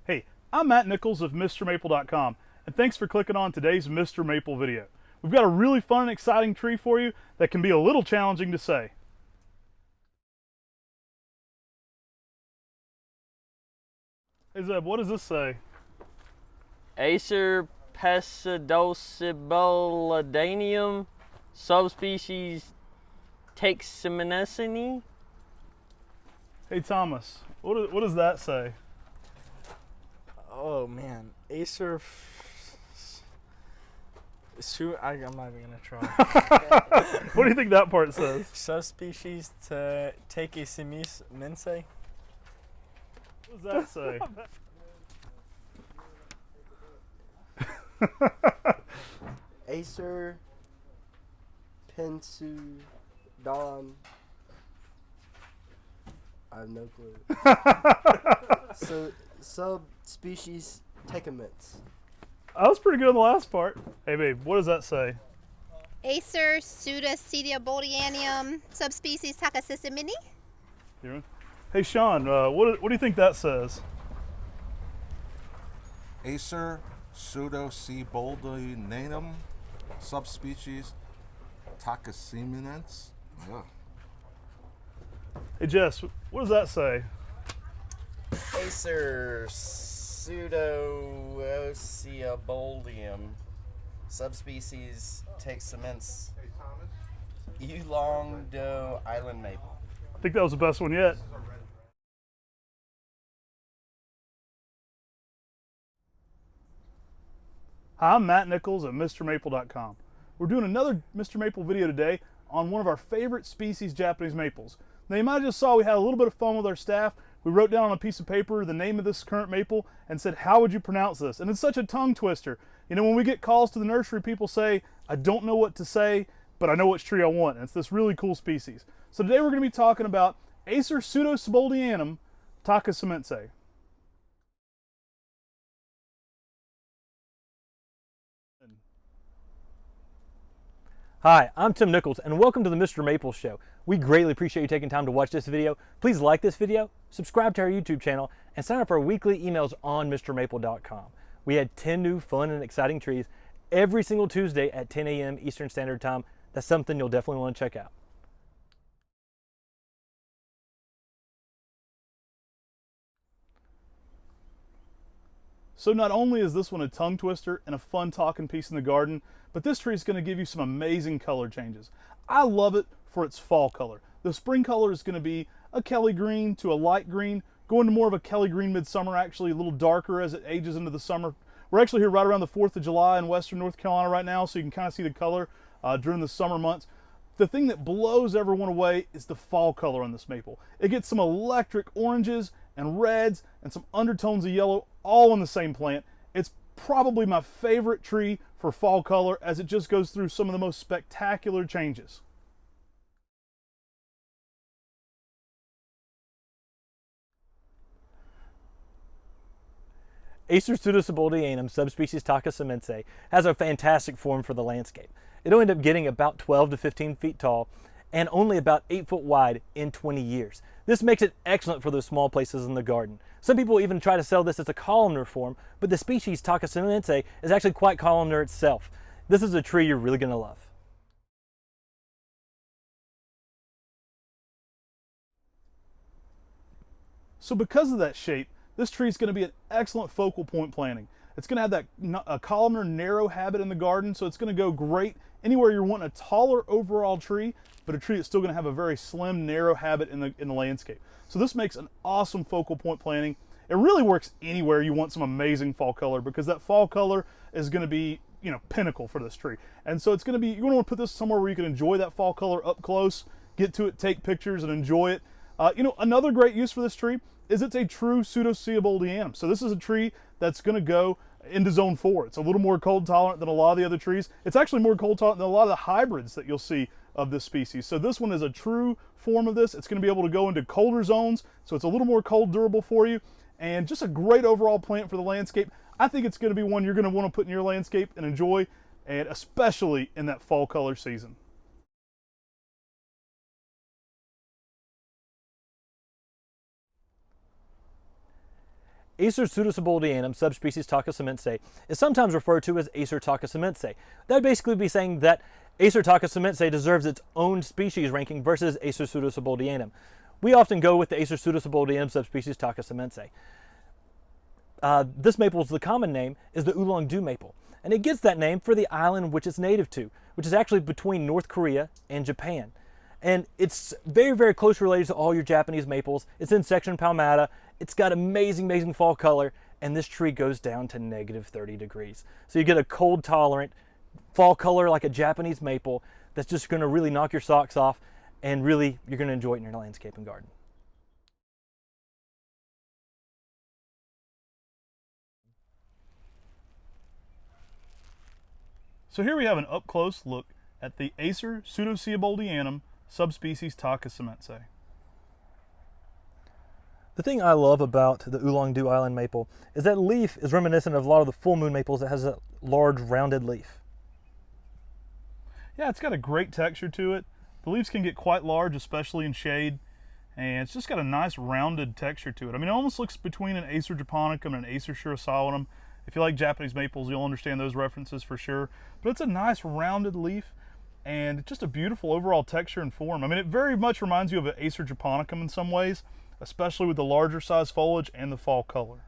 Hey, I'm Matt Nichols of MrMaple.com, and thanks for clicking on today's Mr. Maple video. We've got a really fun and exciting tree for you that can be a little challenging to say. Hey Zeb, what does this say? Acer Pseudosieboldianum Ssp Takesimense. Hey Thomas, what does that say? Oh man, Acer. I'm not even gonna try. What do you think that part says? Subspecies Takesimense. What does that say? Acer Pseudosieboldianum. I have no clue. So subspecies Takesimense. That was pretty good on the last part. Hey babe, what does that say? Acer Pseudosieboldianum Ssp Takesimense. Hey Sean, what do you think that says? Acer Pseudosieboldianum Ssp Takesimense. Yeah. Hey Jess, what does that say? Acer Pseudosieboldianum subspecies Takesimense Ulleung-do Island Maple. I think that was the best one yet. Hi, I'm Matt Nichols at MrMaple.com. We're doing another Mr. Maple video today on one of our favorite species Japanese maples. Now you might have just saw we had a little bit of fun with our staff. We wrote down on a piece of paper the name of this current maple and said, how would you pronounce this? And it's such a tongue twister. You know, when we get calls to the nursery, people say, I don't know what to say, but I know which tree I want. And it's this really cool species. So today we're going to be talking about Acer Pseudosieboldianum Takesimense. Hi, I'm Tim Nichols, and welcome to the Mr. Maple Show. We greatly appreciate you taking time to watch this video. Please like this video, subscribe to our YouTube channel, and sign up for our weekly emails on MrMaple.com. We had 10 new fun and exciting trees every single Tuesday at 10 a.m. Eastern Standard Time. That's something you'll definitely want to check out. So not only is this one a tongue twister and a fun talking piece in the garden, but this tree is going to give you some amazing color changes. I love it for its fall color. The spring color is going to be a Kelly green to a light green, going to more of a Kelly green midsummer, actually a little darker as it ages into the summer. We're actually here right around the 4th of July in western North Carolina right now, so you can kind of see the color during the summer months. The thing that blows everyone away is the fall color on this maple. It gets some electric oranges and reds and some undertones of yellow all in the same plant. It's probably my favorite tree for fall color as it just goes through some of the most spectacular changes. Acer Pseudosieboldianum subspecies Takesimense has a fantastic form for the landscape. It'll end up getting about 12 to 15 feet tall and only about 8 foot wide in 20 years. This makes it excellent for those small places in the garden. Some people even try to sell this as a columnar form, but the species Takesimense is actually quite columnar itself. This is a tree you're really going to love. So because of that shape, this tree is going to be an excellent focal point planting. It's going to have that columnar narrow habit in the garden, so it's going to go great anywhere you're wanting a taller overall tree, but a tree that's still going to have a very slim, narrow habit in the landscape. So this makes an awesome focal point planting. It really works anywhere you want some amazing fall color, because that fall color is going to be, you know, pinnacle for this tree. And so it's going to be, you're going to want to put this somewhere where you can enjoy that fall color up close, get to it, take pictures, and enjoy it. You know, another great use for this tree is it's a true Pseudosieboldianum. So this is a tree that's going to go into zone 4. It's a little more cold tolerant than a lot of the other trees. It's actually more cold tolerant than a lot of the hybrids that you'll see of this species. So this one is a true form of this. It's going to be able to go into colder zones, so it's a little more cold durable for you, and just a great overall plant for the landscape. I think it's going to be one you're going to want to put in your landscape and enjoy, and especially in that fall color season. Acer Pseudosieboldianum subspecies Takesimense is sometimes referred to as Acer Takesimense. That would basically be saying that Acer Takesimense deserves its own species ranking versus Acer Pseudosieboldianum. We often go with the Acer Pseudosieboldianum subspecies Takesimense. This maple's the common name is the Ulleung-Do maple, and it gets that name for the island which it's native to, which is actually between North Korea and Japan. And it's very, very close related to all your Japanese maples. It's in section palmata. It's got amazing, amazing fall color, and this tree goes down to -30 degrees. So you get a cold tolerant fall color like a Japanese maple that's just gonna really knock your socks off, and really you're gonna enjoy it in your landscape and garden. So here we have an up-close look at the Acer Pseudosieboldianum subspecies Takesimense. The thing I love about the Ulleung-Do Island Maple is that leaf is reminiscent of a lot of the full moon maples that has a large rounded leaf. Yeah, it's got a great texture to it. The leaves can get quite large, especially in shade, and it's just got a nice rounded texture to it. I mean, it almost looks between an Acer japonicum and an Acer Pseudosieboldianum. If you like Japanese maples, you'll understand those references for sure. But it's a nice rounded leaf and just a beautiful overall texture and form. I mean, it very much reminds you of an Acer japonicum in some ways, especially with the larger size foliage and the fall color.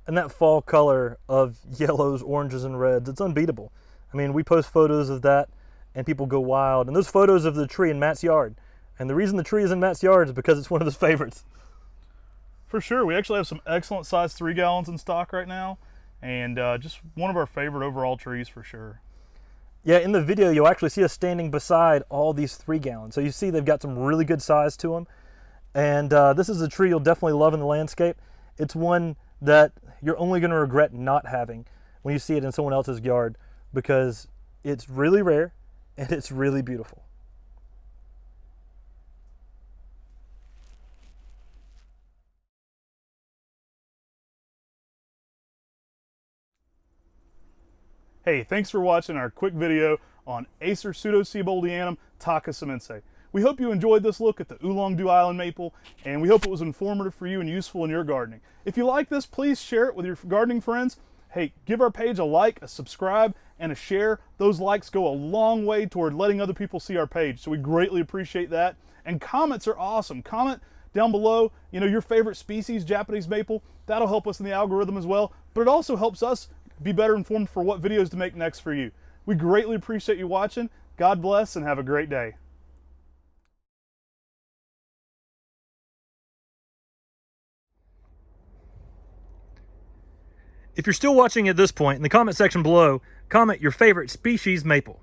And that fall color of yellows, oranges, and reds, it's unbeatable. I mean, we post photos of that and people go wild. And those photos of the tree in Matt's yard. And the reason the tree is in Matt's yard is because it's one of his favorites. For sure. We actually have some excellent size 3 gallons in stock right now, and just one of our favorite overall trees for sure. Yeah, in the video, you'll actually see us standing beside all these 3 gallons. So you see they've got some really good size to them. And this is a tree you'll definitely love in the landscape. It's one that you're only going to regret not having when you see it in someone else's yard, because it's really rare and it's really beautiful. Hey, thanks for watching our quick video on Acer Pseudosieboldianum Takesimense. We hope you enjoyed this look at the Ulleung-Do Island Maple, and we hope it was informative for you and useful in your gardening. If you like this, please share it with your gardening friends. Hey, give our page a like, a subscribe, and a share. Those likes go a long way toward letting other people see our page, so we greatly appreciate that. And comments are awesome. Comment down below, you know, your favorite species, Japanese maple. That'll help us in the algorithm as well, but it also helps us be better informed for what videos to make next for you. We greatly appreciate you watching. God bless and have a great day. If you're still watching at this point, in the comment section below, comment your favorite species maple.